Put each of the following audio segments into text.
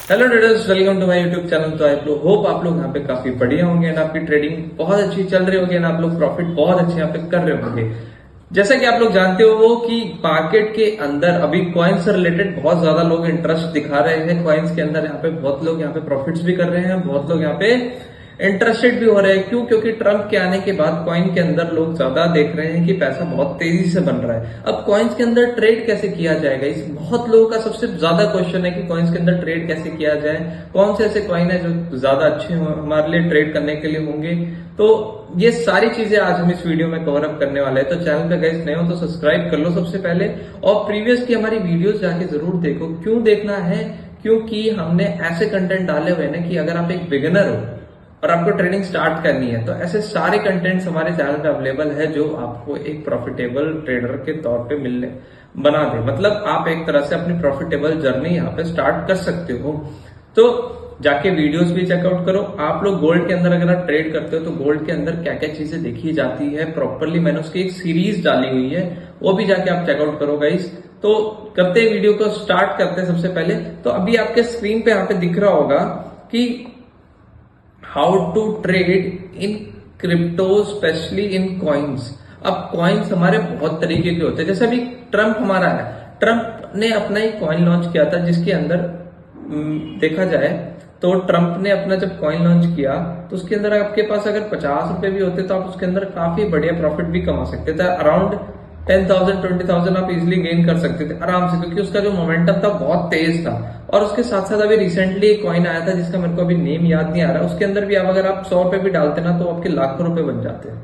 Hello traders, welcome to my YouTube channel. तो आप लोग आप लोग यहाँ पे काफी बढ़िया होंगे एंड आपकी ट्रेडिंग बहुत अच्छी चल रही होगी एंड आप लोग प्रॉफिट बहुत अच्छे यहाँ पे कर रहे होंगे। जैसा कि आप लोग जानते हो वो कि मार्केट के अंदर अभी कॉइन्स से रिलेटेड बहुत ज्यादा लोग इंटरेस्ट दिखा रहे हैं। कॉइन्स के अंदर यहाँ पे बहुत लोग यहाँ पे प्रॉफिट्स भी कर रहे हैं, बहुत लोग यहाँ पे इंटरेस्टेड भी हो रहे हैं। क्यों? क्योंकि ट्रम्प के आने के बाद कॉइन के अंदर लोग ज्यादा देख रहे हैं कि पैसा बहुत तेजी से बन रहा है। अब कॉइन्स के अंदर ट्रेड कैसे किया जाएगा, इस बहुत लोगों का सबसे ज्यादा क्वेश्चन है कि कॉइन्स के अंदर ट्रेड कैसे किया जाए, कौन से ऐसे कॉइन है जो ज्यादा अच्छे हमारे लिए ट्रेड करने के लिए होंगे। तो ये सारी चीजें आज हम इस वीडियो में कवर अप करने वाले हैं। तो चैनल पे गाइस नए हो तो सब्सक्राइब कर लो सबसे पहले, और प्रीवियस की हमारी वीडियोस जाके जरूर देखो। क्यों देखना है? क्योंकि हमने ऐसे कंटेंट डाले हुए हैं ना कि अगर आप एक बिगिनर हो और आपको ट्रेडिंग स्टार्ट करनी है तो ऐसे सारे कंटेंट्स हमारे चैनल पे अवेलेबल है जो आपको एक प्रॉफिटेबल ट्रेडर के तौर पे मिलने बना दे। मतलब आप एक तरह से अपनी प्रॉफिटेबल जर्नी यहाँ पे स्टार्ट कर सकते हो। तो जाके वीडियोस भी चेकआउट करो। आप लोग गोल्ड के अंदर अगर आप ट्रेड करते हो तो गोल्ड के अंदर क्या क्या चीजें देखी जाती है प्रॉपरली, मैंने उसकी एक सीरीज डाली हुई है, वो भी जाके आप चेकआउट करो गाइस। तो करते हैं वीडियो को स्टार्ट करते हैं। सबसे पहले तो अभी आपके स्क्रीन पे यहाँ पे दिख रहा होगा कि how to trade in crypto specially in coins. अब कॉइन्स हमारे बहुत तरीके के होते हैं। जैसे अभी ट्रम्प हमारा है, ट्रम्प ने अपना एक कॉइन लॉन्च किया था जिसके अंदर देखा जाए तो ट्रम्प ने अपना जब कॉइन लॉन्च किया तो उसके अंदर आपके पास अगर 50 रुपए भी होते तो आप उसके अंदर काफी बढ़िया प्रॉफिट भी कमा सकते थे। अराउंड 10,000 20,000 आप इजिली गेन कर सकते थे आराम से, क्योंकि उसका जो मोमेंटम था बहुत तेज था। और उसके साथ साथ अभी रिसेंटली एक कॉइन आया था जिसका मेरे को अभी नेम याद नहीं आ रहा, उसके अंदर भी आप अगर आप 100 रुपए भी डालते ना तो आपके लाखों रुपए बन जाते हैं।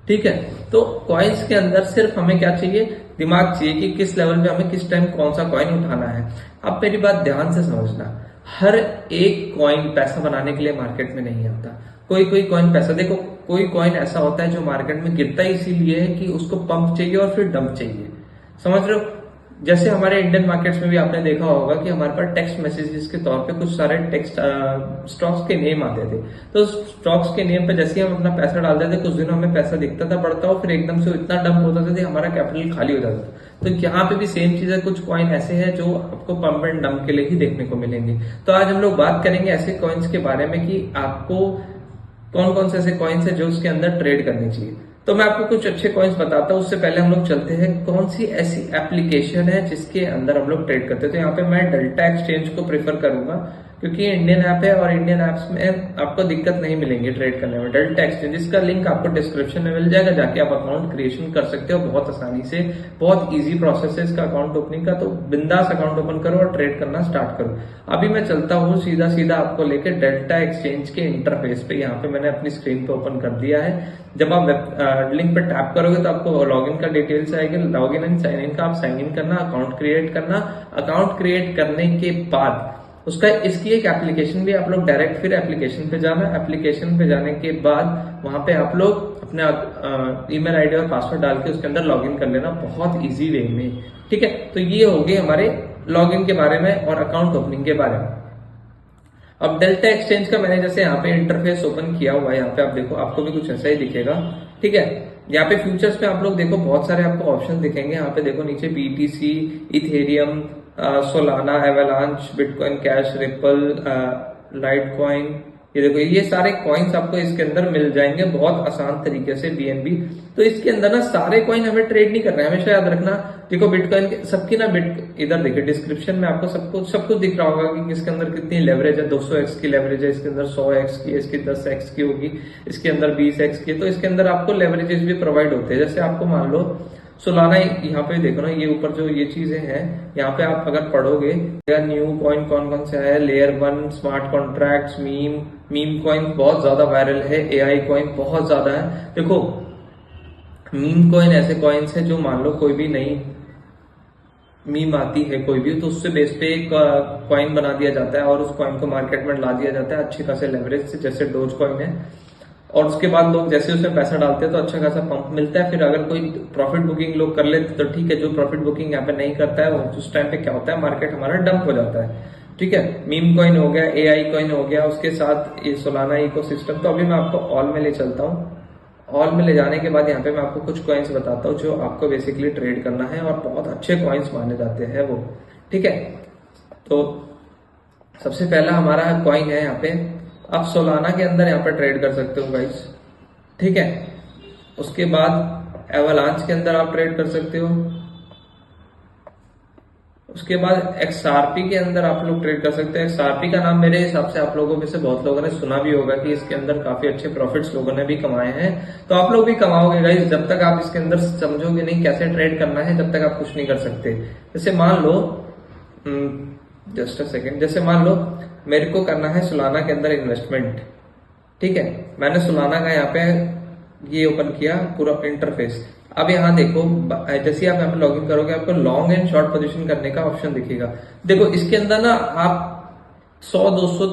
ठीक है, तो कॉइन्स के अंदर सिर्फ हमें क्या चाहिए? दिमाग चाहिए कि किस लेवल पे हमें किस टाइम कौन सा कॉइन उठाना है। अब मेरी बात ध्यान से समझना, हर एक कॉइन पैसा बनाने के लिए मार्केट में नहीं आता। कोई कोई कॉइन पैसा, देखो कोई कॉइन ऐसा होता है जो मार्केट में गिरता ही इसीलिए है कि उसको पंप चाहिए और फिर डंप चाहिए। समझ रहे हो? जैसे हमारे इंडियन मार्केट्स में भी आपने देखा होगा कि हमारे पास टेक्स्ट मैसेजेस के तौर पे कुछ सारे टेक्स्ट स्टॉक्स के नेम आते थे। तो स्टॉक्स के नेम पे जैसे हम अपना पैसा डालते थे कुछ दिनों हमें पैसा दिखता था बढ़ता हो, फिर एकदम से इतना डंप होता था कि हमारा कैपिटल खाली हो जाता था। तो यहाँ पे भी सेम चीज है, कुछ कॉइन ऐसे हैं जो आपको पंप एंड डंप के लिए ही देखने को मिलेंगे। तो आज हम लोग बात करेंगे ऐसे कॉइन्स के बारे में कि आपको कौन कौन से ऐसे कॉइन्स है जो उसके अंदर ट्रेड करनी चाहिए। तो मैं आपको कुछ अच्छे कॉइन्स बताता हूँ। उससे पहले हम लोग चलते हैं कौन सी ऐसी एप्लीकेशन है जिसके अंदर हम लोग ट्रेड करते हैं। तो यहाँ पे मैं डेल्टा एक्सचेंज को प्रेफर करूंगा क्योंकि इंडियन ऐप है और इंडियन ऐप्स में आपको दिक्कत नहीं मिलेंगी ट्रेड करने में। डेल्टा एक्सचेंज, इसका लिंक आपको डिस्क्रिप्शन में मिल जाएगा, जाके आप अकाउंट क्रिएशन कर सकते हो बहुत आसानी से। बहुत इजी प्रोसेस है इसका अकाउंट ओपनिंग का। तो बिंदास अकाउंट ओपन करो और ट्रेड करना स्टार्ट करो। अभी मैं चलता हूँ सीधा सीधा आपको लेके डेल्टा एक्सचेंज के इंटरफेस पे। यहाँ पे मैंने अपनी स्क्रीन पे ओपन कर दिया है। जब आप लिंक पे टैप करोगे तो आपको लॉगिन का डिटेल्स आएगा। लॉगिन एंड साइन इन का आप साइन इन करना, अकाउंट क्रिएट करना। अकाउंट क्रिएट करने के बाद उसका इसकी एक एप्लीकेशन भी, आप लोग डायरेक्ट फिर एप्लीकेशन पे जाना। एप्लीकेशन पे जाने के बाद वहां पे आप लोग अपना ईमेल आईडी और पासवर्ड डाल के उसके अंदर लॉगिन कर लेना बहुत इजी वे में। ठीक है, तो ये हो गए हमारे लॉगिन के बारे में और अकाउंट ओपनिंग के बारे में। अब डेल्टा एक्सचेंज का मैंने जैसे यहाँ पे इंटरफेस ओपन किया हुआ है, यहाँ पे आप देखो आपको भी कुछ ऐसा ही दिखेगा। ठीक है, यहाँ पे फ्यूचर्स में आप लोग देखो बहुत सारे आपको ऑप्शन दिखेंगे। यहाँ पे देखो नीचे BTC, Ethereum, Solana, Avalanche, Bitcoin cash, Ripple, Litecoin, ये देखो ये सारे कॉइन्स आपको इसके अंदर मिल जाएंगे बहुत आसान तरीके से। BNB, तो इसके अंदर ना सारे कॉइन हमें ट्रेड नहीं करना है, हमेशा याद रखना। देखो बिटकॉइन सबकी ना इधर देखिए डिस्क्रिप्शन में आपको सब कुछ दिख रहा होगा कि इसके अंदर कितनी लेवरेज है। 200x की लेवरेज है, इसके अंदर 100x की है, इसकी 10x की होगी, इसके अंदर 20x की है। तो इसके अंदर आपको लेवरेजेस भी प्रोवाइड होते हैं। जैसे आपको मान लो सोलाना, यहाँ पे देखो ना ये ऊपर जो ये चीजें हैं यहाँ पे आप अगर पढ़ोगे न्यू कॉइन कौन कौन सा है, layer 1, smart contracts, meme coin बहुत ज्यादा वायरल है, AI कॉइन बहुत ज्यादा है। देखो मीम कॉइन ऐसे कॉइन्स है जो मान लो कोई भी नई मीम आती है कोई भी, तो उससे बेस पे एक कॉइन बना दिया जाता है और उस कॉइन को मार्केट में ला दिया जाता है अच्छे खासे लेवरेज से, जैसे डोज कॉइन है। और उसके बाद लोग जैसे उसमें पैसा डालते हैं तो अच्छा खासा पंप मिलता है। फिर अगर कोई प्रॉफिट बुकिंग लोग कर लेते तो ठीक है, जो प्रॉफिट बुकिंग यहाँ पे नहीं करता है उस टाइम पे क्या होता है, मार्केट हमारा डंप हो जाता है। ठीक है, मीम कॉइन हो गया, AI कॉइन हो गया, उसके साथ ये सोलाना इकोसिस्टम। तो अभी मैं आपको ऑल में ले चलता हूँ। ऑल में ले जाने के बाद यहाँ पे मैं आपको कुछ कॉइन्स बताता हूँ जो आपको बेसिकली ट्रेड करना है और बहुत अच्छे कॉइन्स माने जाते हैं वो। ठीक है, तो सबसे पहला हमारा कॉइन है यहाँ पे, आप सोलाना के अंदर यहाँ पे ट्रेड कर सकते हो गाइस, ठीक है। उसके बाद एवलांच के अंदर आप ट्रेड कर सकते हो। उसके बाद एक्सआरपी के अंदर आप लोग ट्रेड कर सकते हैं। एक्सआरपी का नाम मेरे हिसाब से आप लोगों में से बहुत लोगों ने सुना भी होगा कि इसके अंदर काफी अच्छे प्रॉफिट्स लोगों ने भी कमाए हैं, तो आप लोग भी कमाओगे गाइस। जब तक आप इसके अंदर समझोगे नहीं कैसे ट्रेड करना है, जब तक आप कुछ नहीं कर सकते। जैसे मान लो जस्ट अ सेकेंड, जैसे मान लो मेरे को करना है सोलाना के अंदर इन्वेस्टमेंट, ठीक है। मैंने सोलाना का यहाँ पे ये ओपन किया पूरा इंटरफेस। अब यहाँ देखो, जैसे आप यहाँ पे लॉगिन करोगे आपको लॉन्ग एंड शॉर्ट पोजीशन करने का ऑप्शन दिखेगा। देखो इसके अंदर ना आप 100, 200,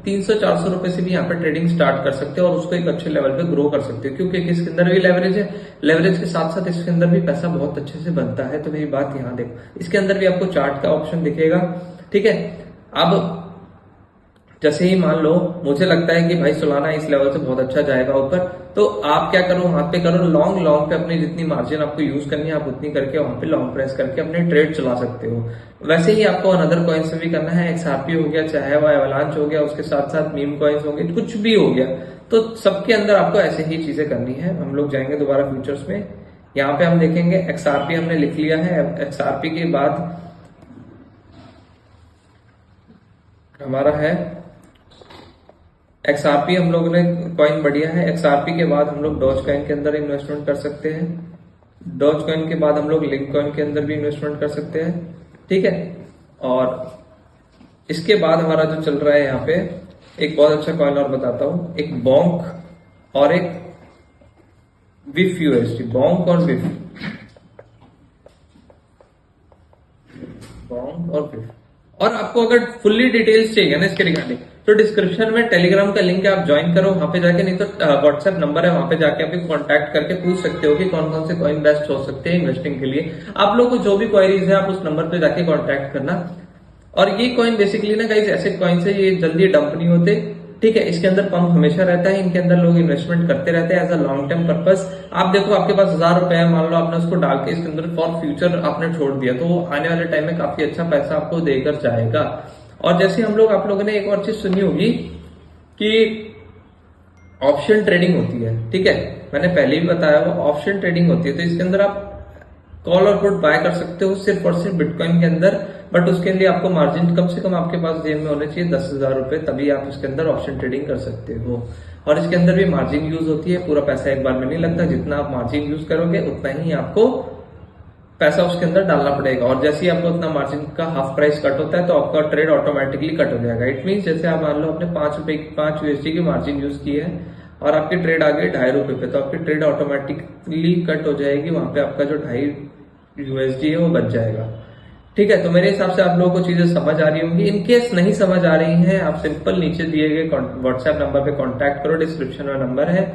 300, 400 रुपए से भी यहाँ पे ट्रेडिंग स्टार्ट कर सकते हो और उसको एक अच्छे लेवल पे ग्रो कर सकते हो, क्योंकि इसके अंदर भी लेवरेज है। लेवरेज के साथ साथ इसके अंदर भी पैसा बहुत अच्छे से बनता है। तो मेरी बात यहाँ देखो, इसके अंदर भी आपको चार्ट का ऑप्शन दिखेगा, ठीक है। अब जैसे ही मान लो मुझे लगता है कि भाई सोलाना इस लेवल से बहुत अच्छा जाएगा ऊपर, तो आप क्या करो, वहां पे करो लॉन्ग पे अपनी जितनी मार्जिन आपको यूज करनी है आप उतनी करके वहां पे लॉन्ग प्रेस करके अपने ट्रेड चला सकते हो। वैसे ही आपको अनदर कॉइन से भी करना है। एक्सआरपी हो गया, चाहे वो एवलांच हो गया, उसके साथ साथ मीम कॉइन्स होंगे, कुछ भी हो गया, तो सबके अंदर आपको ऐसे ही चीजें करनी है। हम लोग जाएंगे दोबारा फ्यूचर्स में, यहाँ पे हम देखेंगे एक्सआरपी हमने लिख लिया है। एक्सआरपी के बाद हमारा है एक्सआरपी, हम लोगों ने कॉइन बढ़िया है। एक्सआरपी के बाद हम लोग डॉज कॉइन के अंदर इन्वेस्टमेंट कर सकते हैं। डॉज कॉइन के बाद हम लोग लिंक कॉइन के अंदर भी इन्वेस्टमेंट कर सकते हैं, ठीक है। और इसके बाद हमारा जो चल रहा है यहाँ पे एक बहुत अच्छा कॉइन और बताता हूं, एक बॉन्क और एक विफ यूएसडी। बॉन्क और विफ, बॉन्क और विफ। और आपको अगर फुल्ली डिटेल्स चाहिए ना इसके रिगार्डिंग, तो डिस्क्रिप्शन में टेलीग्राम का लिंक है, आप ज्वाइन करो वहां पे जाके, नहीं तो व्हाट्सएप नंबर है वहां पे जाके आप कांटेक्ट करके पूछ सकते हो कि कौन कौन से कॉइन बेस्ट हो सकते हैं इन्वेस्टिंग के लिए। आप लोग को जो भी क्वेरीज है आप उस नंबर पे जाके कांटेक्ट करना। और ये कॉइन बेसिकली ना गाइस ऐसे कॉइन से ये जल्दी डंप नहीं होते, ठीक है। इसके अंदर पंप हमेशा रहता है, इनके अंदर लोग इन्वेस्टमेंट करते रहते हैं as a long term purpose. आप देखो आपके पास 1000 रुपए है, मान लो आपने उसको डाल के इसके अंदर फॉर फ्यूचर आपने छोड़ दिया, तो वो आने वाले टाइम में काफी अच्छा पैसा आपको देकर जाएगा। और जैसे हम लोग, आप लोगों ने एक और चीज सुनी होगी कि ऑप्शन ट्रेडिंग होती है, ठीक है। मैंने पहले भी बताया वो ऑप्शन ट्रेडिंग होती है, तो इसके अंदर आप कॉल और पुट बाय कर सकते हो सिर्फ और सिर्फ बिटकॉइन के अंदर। बट उसके लिए आपको मार्जिन कम से कम आपके पास जेब में होने चाहिए 10,000 रुपए, तभी आप इसके अंदर ऑप्शन ट्रेडिंग कर सकते हो। और इसके अंदर भी मार्जिन यूज होती है, पूरा पैसा एक बार में नहीं लगता, जितना आप मार्जिन यूज करोगे उतना ही आपको पैसा उसके अंदर डालना पड़ेगा। और जैसे ही आपको उतना मार्जिन का हाफ प्राइस कट होता है तो आपका ट्रेड ऑटोमेटिकली कट हो जाएगा। इट मीन जैसे आप मान लो आपने 5 USD की मार्जिन यूज की है और आपकी ट्रेड आ गई 2.5 रुपए पे, तो आपकी ट्रेड ऑटोमेटिकली कट हो जाएगी, वहां पे आपका जो 2.5 USD है वो बच जाएगा, ठीक है। तो मेरे हिसाब से आप लोगों को चीजें समझ आ रही होंगी। इनकेस नहीं समझ आ रही हैं, आप सिंपल नीचे दिए गए व्हाट्सएप नंबर पे कांटेक्ट करो, डिस्क्रिप्शन में नंबर है।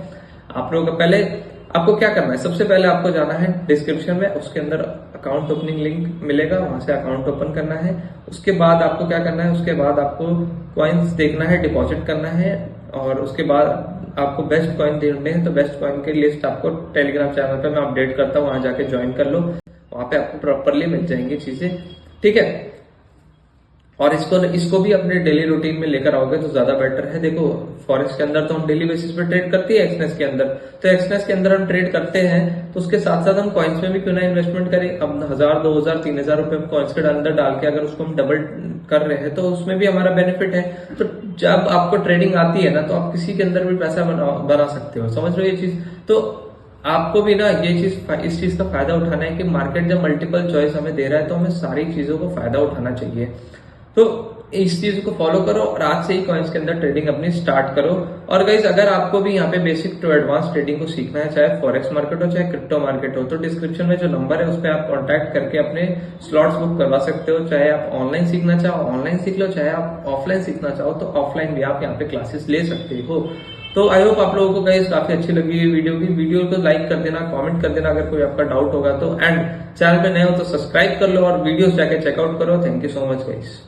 आप लोगों को पहले आपको क्या करना है, सबसे पहले आपको जाना है डिस्क्रिप्शन में, उसके अंदर अकाउंट ओपनिंग लिंक मिलेगा, वहां से अकाउंट ओपन करना है। उसके बाद आपको क्या करना है, उसके बाद आपको कॉइन्स देखना है, डिपॉजिट करना है, और उसके बाद आपको बेस्ट कॉइन ढूंढने हैं। तो बेस्ट कॉइन की लिस्ट आपको टेलीग्राम चैनल पे मैं अपडेट करता हूँ, वहां जाके ज्वाइन कर लो, वहां पे आपको प्रॉपरली मिल जाएंगी चीजें, ठीक है। और इसको भी अपने डेली रूटीन में लेकर आओगे तो ज्यादा बेटर है। देखो फॉरेक्स के अंदर तो हम डेली बेसिस पे ट्रेड करती है, एक्सनेस के अंदर, तो एक्सनेस के अंदर हम ट्रेड करते हैं, तो उसके साथ साथ हम कॉइन्स में भी क्यों ना इन्वेस्टमेंट करें। अब 1000, 2000, 3000 रुपए कॉइन्स के अंदर डाल के अगर उसको हम डबल कर रहे हैं तो उसमें भी हमारा बेनिफिट है। तो जब आपको ट्रेडिंग आती है ना, तो आप किसी के अंदर भी पैसा बना सकते हो, समझ रहे हो ये चीज। तो आपको भी ना ये चीज, इस चीज का फायदा उठाना है कि मार्केट जब मल्टीपल चॉइस हमें दे रहा है तो हमें सारी चीजों को फायदा उठाना चाहिए। तो इस चीज को फॉलो करो और आज से ही कॉइन्स के अंदर ट्रेडिंग अपनी स्टार्ट करो। और गाइस अगर आपको भी यहाँ पे बेसिक टू एडवांस ट्रेडिंग को सीखना है, चाहे फॉरेक्स मार्केट हो चाहे क्रिप्टो मार्केट हो, तो डिस्क्रिप्शन में जो नंबर है उस पर आप कॉन्टैक्ट करके अपने स्लॉट्स बुक करवा सकते हो। चाहे आप ऑनलाइन सीखना चाहो ऑनलाइन सीख लो, चाहे आप ऑफलाइन सीखना चाहो तो ऑफलाइन भी आप यहाँ पे क्लासेस ले सकते हो। तो आई होप आप लोगों को गाइस काफी अच्छी लगी ये वीडियो को लाइक कर देना, कमेंट कर देना अगर कोई आपका डाउट होगा तो, एंड चैनल पे नए हो तो सब्सक्राइब कर लो और वीडियोस जाके चेकआउट करो। Thank you so much guys.